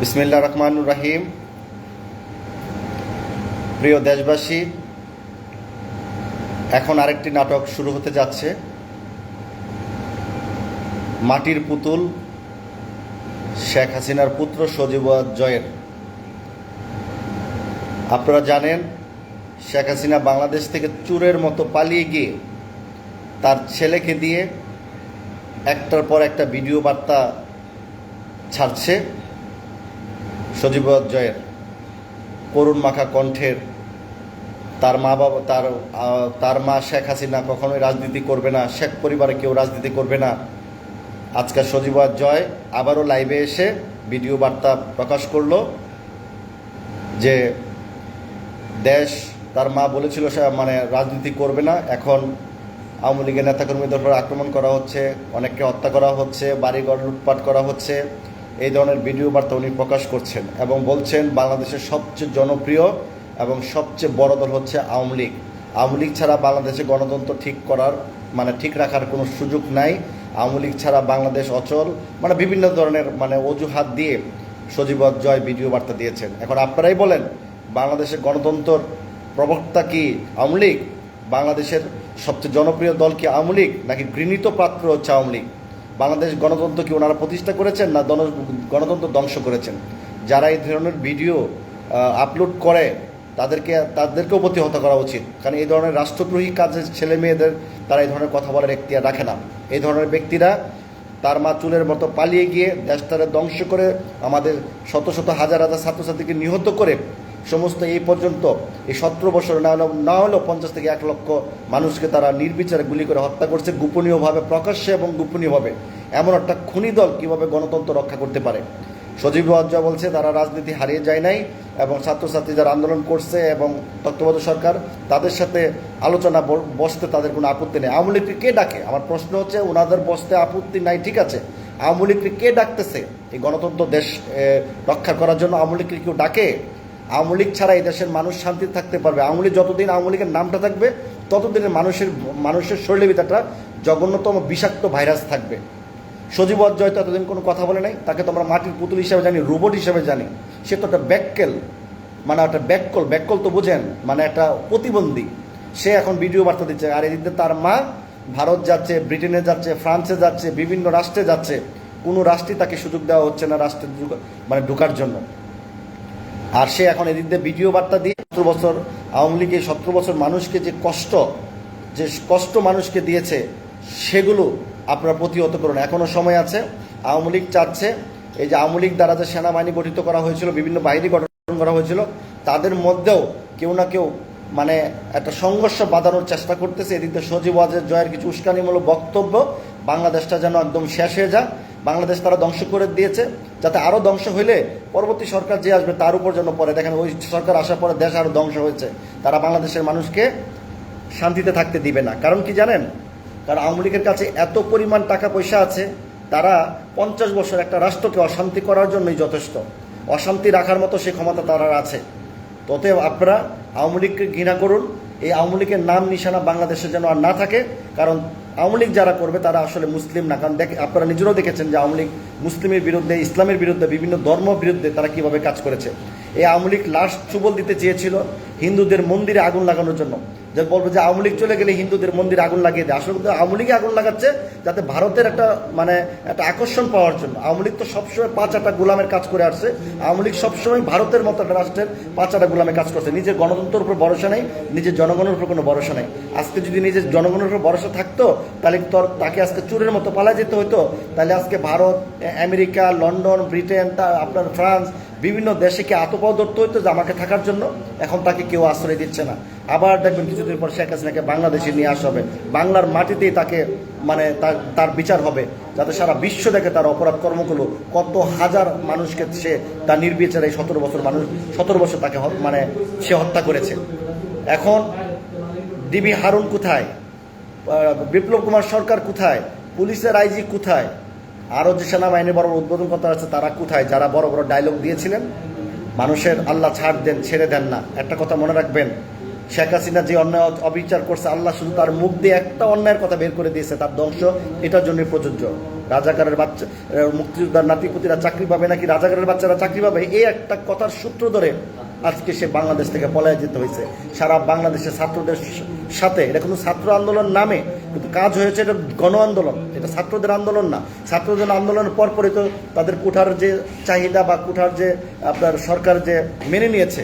বিসমিল্লাহির রহমানির রহিম। প্রিয় দেশবাসী, এখন আরেকটি নাটক শুরু হতে যাচ্ছে। মাটির পুতুল শেখ হাসিনার পুত্র সজীব জয়ের। আপনারা জানেন, শেখ হাসিনা বাংলাদেশ থেকে চোরের মতো পালিয়ে গিয়ে তার ছেলেকে দিয়ে একটার পর একটা ভিডিও বার্তা ছাড়ছে। সজীব জয়ের করুণ মাখা কণ্ঠের, তার মা বাবা তার মা শেখ হাসিনা কখনোই রাজনীতি করবে না, শেখ পরিবারে কেউ রাজনীতি করবে না। আজকে সজীব জয় আবারও লাইভে এসে ভিডিও বার্তা প্রকাশ করলো যে দেশ, তার মা বলেছিল সে রাজনীতি করবে না, এখন আওয়ামী লীগের নেতাকর্মীদের উপর আক্রমণ করা হচ্ছে, অনেককে হত্যা করা হচ্ছে, বাড়িঘর লুটপাট করা হচ্ছে। এই ধরনের ভিডিও বার্তা উনি প্রকাশ করছেন এবং বলছেন বাংলাদেশের সবচেয়ে জনপ্রিয় এবং সবচেয়ে বড় দল হচ্ছে আওয়ামী লীগ। আওয়ামী লীগ ছাড়া বাংলাদেশে গণতন্ত্র ঠিক রাখার কোনো সুযোগ নাই। আওয়ামী লীগ ছাড়া বাংলাদেশ অচল, বিভিন্ন ধরনের অজুহাত দিয়ে সজীব জয় ভিডিও বার্তা দিয়েছেন। এখন আপনারাই বলেন, বাংলাদেশের গণতন্ত্রের প্রবক্তা কি আওয়ামী লীগ? বাংলাদেশের সবচেয়ে জনপ্রিয় দল কি আওয়ামী লীগ, নাকি ঘৃণিত পাত্র হচ্ছে আওয়ামী লীগ? বাংলাদেশ গণতন্ত্র কি ওনারা প্রতিষ্ঠা করেছেন, না গণতন্ত্র ধ্বংস করেছেন? যারা এই ধরনের ভিডিও আপলোড করে তাদেরকেও প্রতিহত করা উচিত, কারণ এই ধরনের রাষ্ট্রদ্রোহী কাজের ছেলে মেয়েদের তারা এই ধরনের কথা বলার এখতিয়ার রাখে না। এই ধরনের ব্যক্তিরা তার মা চুলের মতো পালিয়ে গিয়ে দেশটারে ধ্বংস করে, আমাদের শত শত হাজার হাজার ছাত্রছাত্রীকে নিহত করে, সমস্ত এই পর্যন্ত এই 17 বছর না হলেও 50 থেকে 1 লক্ষ মানুষকে তারা নির্বিচারে গুলি করে হত্যা করছে, গোপনীয়ভাবে, প্রকাশ্যে এবং গোপনীয়ভাবে। এমন একটা খুনি দল কীভাবে গণতন্ত্র রক্ষা করতে পারে? সজীব জয় বলছে তারা রাজনীতি হারিয়ে যায় নাই, এবং ছাত্রছাত্রী যারা আন্দোলন করছে এবং তত্ত্বাবধায়ক সরকার তাদের সাথে আলোচনা বসতে তাদের কোনো আপত্তি নেই। আওয়ামী লীগকে কে ডাকে? আমার প্রশ্ন হচ্ছে, ওনাদের বসতে আপত্তি নাই, ঠিক আছে, আওয়ামী লীগকে কে ডাকতেছে? এই গণতন্ত্র দেশ রক্ষা করার জন্য আওয়ামী লীগকে কেউ ডাকে? আওয়ামী লীগ ছাড়া এই দেশের মানুষ শান্তিতে থাকতে পারবে? আওয়ামী লীগ যতদিন আওয়ামী লীগের নামটা থাকবে ততদিনের মানুষের শরীরের ভিতরটা জঘন্যতম বিষাক্ত ভাইরাস থাকবে। সজীব জয় তো এতদিন কোনো কথা বলে নাই, তাকে তো আমরা মাটির পুতুল হিসেবে জানি, রোবট হিসেবে জানি। সে তো একটা ব্যাককেল, একটা ব্যাককল তো বোঝেন, একটা প্রতিবন্ধী। সে এখন ভিডিও বার্তা দিচ্ছে, আর এদিকে তার মা ভারত যাচ্ছে, ব্রিটেনে যাচ্ছে, ফ্রান্সে যাচ্ছে, বিভিন্ন রাষ্ট্রে যাচ্ছে। কোনো রাষ্ট্রই তাকে সুযোগ দেওয়া হচ্ছে না রাষ্ট্রে ঢোকার জন্য। আর সে এখন এদিক দিয়ে ভিডিও বার্তা দিয়ে 17 বছর আওয়ামী লীগের 17 বছর মানুষকে যে কষ্ট মানুষকে দিয়েছে, সেগুলো আপনারা প্রতিহত করুন, এখনও সময় আছে। আওয়ামী লীগ চাচ্ছে, এই যে আওয়ামী লীগ দ্বারা যে সেনাবাহিনী গঠিত করা হয়েছিল, বিভিন্ন বাহিনী গঠন করা হয়েছিল, তাদের মধ্যেও কেউ না কেউ একটা সংঘর্ষ বাঁধানোর চেষ্টা করতেছে। এদিক দিয়ে সজীব জয়ের কিছু উস্কানিমূলক বক্তব্য বাংলাদেশটা যেন একদম শেষ হয়ে যায়। বাংলাদেশ তারা ধ্বংস করে দিয়েছে, যাতে আরও ধ্বংস হইলে পরবর্তী সরকার যে আসবে তার উপর যেন পরে। দেখেন, ওই সরকার আসার পরে দেশ আরও ধ্বংস হয়েছে। তারা বাংলাদেশের মানুষকে শান্তিতে থাকতে দিবে না। কারণ কি জানেন? কারণ আওয়ামী লীগের কাছে এত পরিমাণ টাকা পয়সা আছে, তারা 50 বছর একটা রাষ্ট্রকে অশান্তি করার জন্যই যথেষ্ট। অশান্তি রাখার মতো সে ক্ষমতা তারা আছে। তবে আপনারা আওয়ামী লীগকে ঘৃণা করুন, এই আওয়ামী লীগের নাম নিশানা বাংলাদেশে যেন আর না থাকে। কারণ আওয়ামী লীগ যারা করবে তারা আসলে মুসলিম না। কারণ আপনারা নিজেরাও দেখেছেন যে আওয়ামী লীগ মুসলিমের বিরুদ্ধে, ইসলামের বিরুদ্ধে, বিভিন্ন ধর্ম বিরুদ্ধে তারা কীভাবে কাজ করেছে। এই আওয়ামী লীগ লাস্ট চুবল দিতে চেয়েছিল হিন্দুদের মন্দিরে আগুন লাগানোর জন্য, যে বলবো যে আওয়ামী লীগ চলে গেলে হিন্দুদের মন্দিরে আগুন লাগিয়ে দেয়। আসলে কিন্তু আওয়ামী লীগে আগুন লাগাচ্ছে যাতে ভারতের একটা আকর্ষণ পাওয়ার জন্য। আওয়ামী লীগ তো সবসময় 5 গোলামের কাজ করে আসছে। আওয়ামী লীগ সবসময় ভারতের মতো একটা রাষ্ট্রের 5 গোলামের কাজ করছে। নিজের গণতন্ত্রের উপর ভরসা নেই, নিজের জনগণের উপর কোনো ভরসা নেই। আজকে যদি নিজের জনগণের উপর ভরসা থাকতো, তাহলে তাকে আজকে চোরের মতো পালা যেতে হতো। তাহলে আজকে ভারত, আমেরিকা, লন্ডন, ব্রিটেন, আপনার ফ্রান্স, বিভিন্ন দেশে কি আতপাও ধরতে হইতো যে আমাকে থাকার জন্য? এখন তাকে কেউ আশ্রয় দিচ্ছে না। আবার দেখবেন কিছুদিন পর শেখ হাসিনাকে বাংলাদেশে নিয়ে আসা হবে, বাংলার মাটিতেই তাকে তার বিচার হবে, যাতে সারা বিশ্ব দেখে তার অপরাধ কর্মগুলো। কত হাজার মানুষকে সে তার নির্বিচারে 17 বছর তাকে সে হত্যা করেছে। এখন ডিবি হারুন কোথায়? বিপ্লব কুমার সরকার কোথায়? পুলিশের আইজি কোথায়? আরও যে সেনাবাহিনী বড় উদ্বোধন করতে আসছে তারা কোথায়? যারা বড় বড় ডায়লগ দিয়েছিলেন মানুষের আল্লাহ ছাড় দেন, ছেড়ে দেন না। একটা কথা মনে রাখবেন, শেখ হাসিনা যে অন্যায় অবিচার করছে, আল্লাহ শুধু তার মুখ দিয়ে একটা অন্যায়ের কথা বের করে দিয়েছে, তার ধ্বংস এটার জন্যই প্রযোজ্য। রাজাকারের বাচ্চা মুক্তিযোদ্ধার নাতিপুতিরা চাকরি পাবে নাকি রাজাকারের বাচ্চারা চাকরি পাবে, এই একটা কথার সূত্র ধরে আজকে সে বাংলাদেশ থেকে পলায় যেতে হয়েছে। সারা বাংলাদেশের ছাত্রদের সাথে, এটা কোনো ছাত্র আন্দোলন নামে, কিন্তু কাজ হয়েছে এটা গণ আন্দোলন, এটা ছাত্রদের আন্দোলন না। ছাত্রদের আন্দোলনের পরপরই তো তাদের কোঠার যে চাহিদা বা কোঠার যে আপনার সরকার যে মেনে নিয়েছে,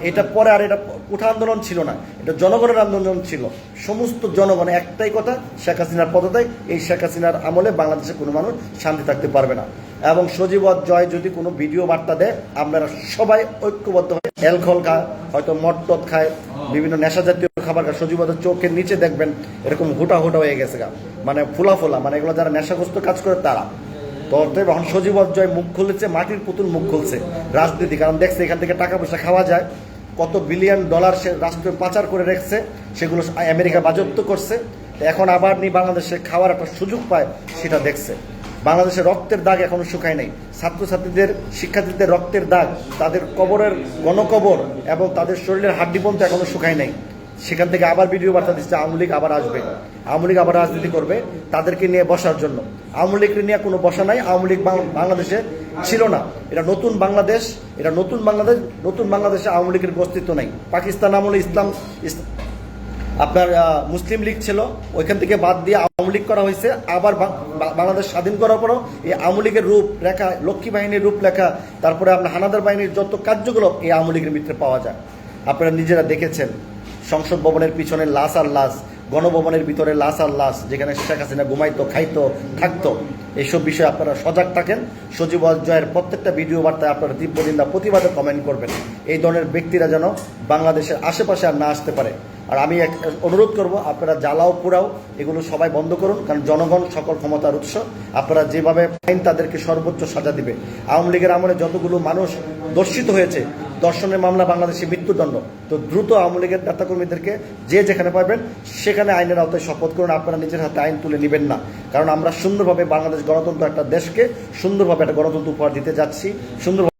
এটা পরে আর এটা কোঠা আন্দোলন ছিল না, এটা জনগণের আন্দোলন ছিল। সমস্ত জনগণ একটাই কথা, শেখ হাসিনার পদত্যাগ। এই শেখ হাসিনার আমলে বাংলাদেশে কোনো মানুষ শান্তি থাকতে পারবে না। এবং সজীব জয় যদি কোনো ভিডিও বার্তা দেয়, আপনারা সবাই ঐক্যবদ্ধ হয়ে অ্যালকোহল খায়, হয়তো মদ টদ খায়, বিভিন্ন নেশা জাতীয় খাবার খায়, সজীব চোখের নিচে দেখবেন এরকম হুটা হুটা হয়ে গেছে গা, মানে ফোলা ফোলা, মানে এগুলো যারা নেশাগ্রস্ত কাজ করে তারা। তো অতএব এখন সজীব জয় মুখ খুলেছে, মাটির পুতুল মুখ খুলছে রাজনীতি, কারণ দেখছে এখান থেকে টাকা পয়সা খাওয়া যায়, কত বিলিয়ন ডলার সে রাষ্ট্র পাচার করে রেখেছে, সেগুলো আমেরিকা বাজেয়াপ্ত করছে। এখন আবার নিয়ে বাংলাদেশে খাওয়ার একটা সুযোগ পায়, সেটা দেখছে। বাংলাদেশের রক্তের দাগ এখনো শুকায় নাই, ছাত্রছাত্রীদের শিক্ষার্থীদের রক্তের দাগ, তাদের কবরের গণকবর এবং তাদের শরীরের হাড্ডি পর্যন্ত এখনো শুকায় নাই। সেখান থেকে আবার ভিডিও বার্তা দিচ্ছে আওয়ামী লীগ আবার আসবে, আওয়ামী লীগ আবার রাজনীতি করবে, তাদেরকে নিয়ে বসার জন্য। আওয়ামী লীগকে নিয়ে কোনো বসা নাই, আওয়ামী লীগ বাংলাদেশে ছিল না, এটা নতুন বাংলাদেশ, এটা নতুন বাংলাদেশ। নতুন বাংলাদেশে আওয়ামী লীগের অস্তিত্ব নাই। পাকিস্তান আমলে আপনার মুসলিম লীগ ছিল, ওইখান থেকে বাদ দিয়ে আওয়ামী লীগ করা হয়েছে। আবার বাংলাদেশ স্বাধীন করার পরও এই আওয়ামী লীগের রূপরেখা, লক্ষ্মী বাহিনীর রূপরেখা, তারপরে আপনার হানাদার বাহিনীর যত কার্যকলাপ এই আওয়ামী লীগের ভিতরে পাওয়া যায়। আপনারা নিজেরা দেখেছেন, সংসদ ভবনের পিছনে লাশ আর লাশ, গণভবনের ভিতরে লাশ আর লাশ, যেখানে শেখ হাসিনা ঘুমাইতো, খাইতো, থাকতো। এইসব বিষয়ে আপনারা সজাগ থাকেন। সজীব জয়ের প্রত্যেকটা ভিডিও বার্তায় আপনারা তীব্র নিন্দা প্রতিবাদে কমেন্ট করবেন। এই ধরনের ব্যক্তিরা যেন বাংলাদেশের আশেপাশে আর না আসতে পারে। আর আমি অনুরোধ করব, আপনারা জ্বালাও পোড়াও এগুলো সবাই বন্ধ করুন, কারণ জনগণ সকল ক্ষমতার উৎস। আপনারা যেভাবে আইন তাদেরকে সর্বোচ্চ সাজা দিবে। আওয়ামী লীগের আমলে যতগুলো মানুষ দর্শিত হয়েছে, দর্শনের মামলা বাংলাদেশে মৃত্যুদণ্ড, তো দ্রুত আওয়ামী লীগের নেতাকর্মীদেরকে যে যেখানে পাবেন সেখানে আইনের আওতায় শপথ করুন। আপনারা নিজের হাতে আইন তুলে নেবেন না, কারণ আমরা সুন্দরভাবে বাংলাদেশ গণতন্ত্র একটা দেশকে সুন্দরভাবে একটা গণতন্ত্র উপহার দিতে যাচ্ছি। সুন্দর